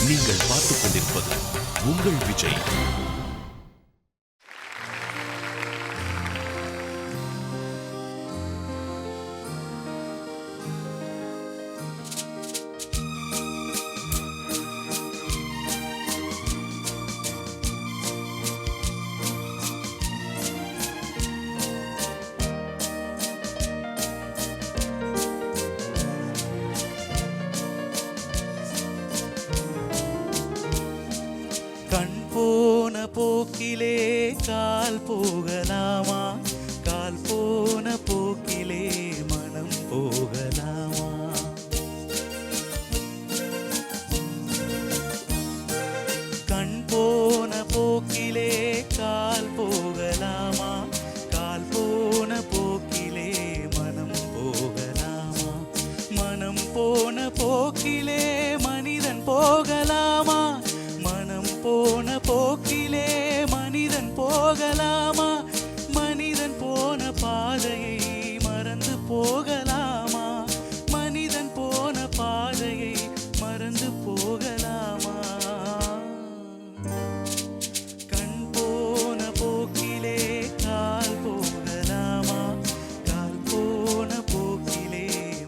நீங்கள் பார்த்துக் கொண்டிருப்பது உங்கள் விஜய். கண் போன போக்கிலே கால் போகலாமா, கால் போன போக்கிலே மனம் போகலாமா. கண் போன போக்கிலே கால் போகலாமா, கால் போன போக்கிலே மனம் போகலாமா. மனம் போன போக்கிலே மனிதன் போகலாமா, மனம் போன போக்கிலே மனிதன் போகலாமா. மனிதன் போன பாதையை மறந்து போகலாமா, மனிதன் போன பாதையை மறந்து போகலாமா. கண் போன போக்கிலே கால் போகலாமா, கால் போன போக்கிலே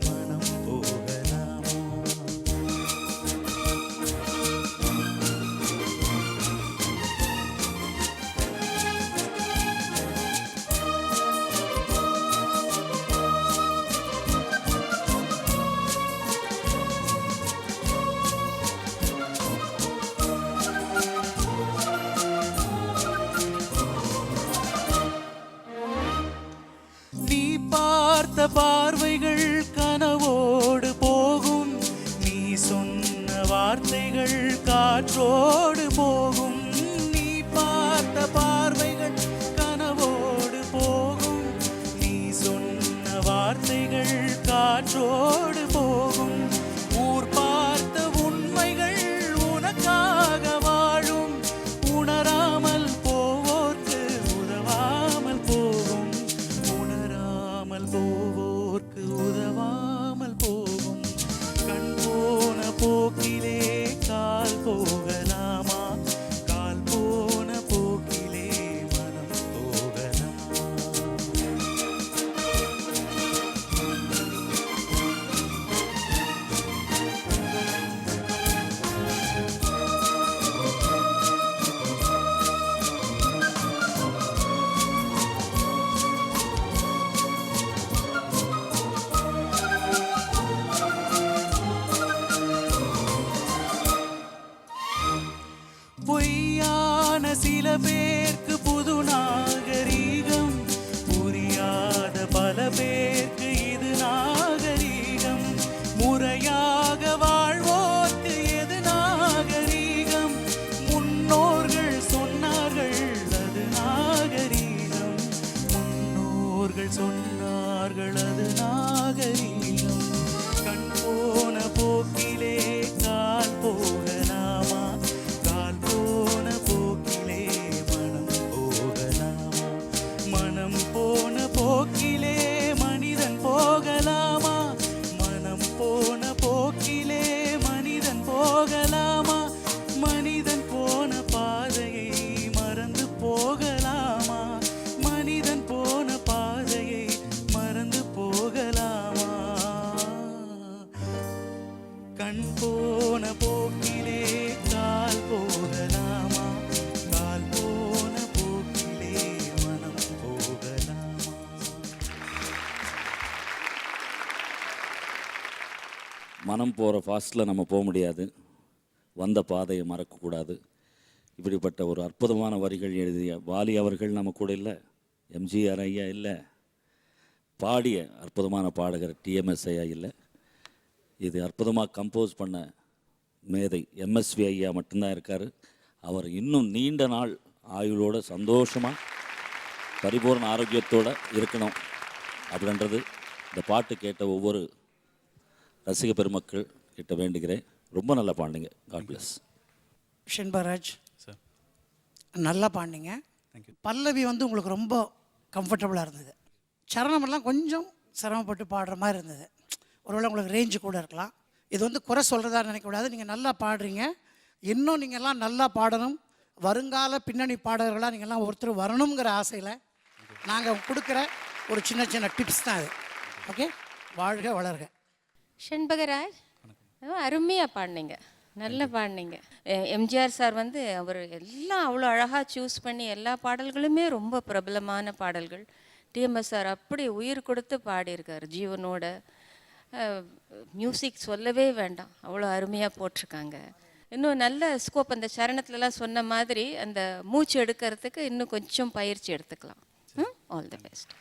மனம் போகலாமா. நீ பார்த்த பார்வைகள் கனவோடு போகும், நீ சொன்ன வார்த்தைகள் காற்றோடு போகும். நீ பார்த்த பார்வைகள் கனவோடு போகும், நீ சொன்ன வார்த்தைகள் காற்றோடு போகும். ஊர் பார்த்த உண்மைகள் உனக்காக வாழும், உணராமல் போவோர்க்கு உதவாமல் போகும், உணராமல் போவோர்க்கு உதவாமல் போகும். கண் போன போக்கிலே கால் போகலாமா, கால் போன போக்கிலே மனம் போகலாமா. பொய்யான சில பேருக்கு புது நாகரீகம், புரியாத பல பேருக்கு இது நாகரீகம். முறையாக வாழ்வோர்க்கு எது நாகரீகம், முன்னோர்கள் சொன்னார்கள் அது நாகரீகம், முன்னோர்கள் சொன்னார்கள் அது நாகரீகம். கண் போன போக்கிலே கால் போகலாமா, கால் போன போக்கிலே மனம் போகலாமா. மனம் போன போக்கிலே மனிதன் போகலாமா, மனம் போன போக்கிலே மனிதன் போகலாமா. மனிதன் போன பாதையை மறந்து போகலாமா, மனிதன் போன பாதையை மறந்து போகலாமா. கண் போன போக்கிலே கால் போகலாமா, கால் போன போக்கிலே மனம் போகலாமா. மனம் போகிற ஃபாஸ்ட்டில் நம்ம போக முடியாது, வந்த பாதையை மறக்கக்கூடாது. இப்படிப்பட்ட ஒரு அற்புதமான வரிகள் எழுதிய வாலி அவர்கள் நம்ம கூட இல்லை, எம்ஜிஆர் ஐயா இல்லை, பாடிய அற்புதமான பாடகர் டிஎம்எஸ் ஐயா இல்லை. இது அற்புதமாக கம்போஸ் பண்ண மேதை எம்எஸ்வி ஐயா மட்டும்தான் இருக்கார். அவர் இன்னும் நீண்ட நாள் ஆயுளோட சந்தோஷமாக பரிபூர்ண ஆரோக்கியத்தோடு இருக்கணும் அப்படின்றது இந்த பாட்டு கேட்ட ஒவ்வொரு ரசிக பெருமக்கள் கிட்ட வேண்டுகிறேன். ரொம்ப நல்லா பாண்டிங்க. God bless. ஷென்பராஜ் சார், நல்லா பாண்டிங்க. பல்லவி உங்களுக்கு ரொம்ப கம்ஃபர்டபுளாக இருந்தது. சரணமெல்லாம் கொஞ்சம் சிரமப்பட்டு பாடுற மாதிரி இருந்தது. ஒருவேளை உங்களுக்கு ரேஞ்சு கூட இருக்கலாம். இது குறை சொல்கிறதா நினைக்கக்கூடாது. நீங்கள் நல்லா பாடுறீங்க. இன்னும் நீங்கள்லாம் நல்லா பாடணும், வருங்கால பின்னணி பாடகர்களாக நீங்கள்லாம் ஒருத்தர் வரணுங்கிற ஆசையில் நாங்கள் கொடுக்குற ஒரு சின்ன சின்ன டிப்ஸ் தான் அது. ஓகே, வாழ்க வளர்க. ஷண்பகராஜ் அருமையாக பாடினீங்க, நல்லா பாடினீங்க. எம்ஜிஆர் சார் வந்து அவர் எல்லாம் அவ்வளோ அழகாக சூஸ் பண்ணி எல்லா பாடல்களுமே ரொம்ப பிரபலமான பாடல்கள். டிஎம்எஸ் சார் அப்படி உயிர் கொடுத்து பாடியிருக்கார் ஜீவனோட. மியூசிக் சொல்லவே வேண்டாம், அவ்வளோ அருமையாக போட்டிருக்காங்க. இன்னும் நல்ல ஸ்கோப் அந்த சரணத்துலலாம் சொன்ன மாதிரி அந்த மூச்சு எடுக்கிறதுக்கு இன்னும் கொஞ்சம் பயிற்சி எடுத்துக்கலாம். All the best.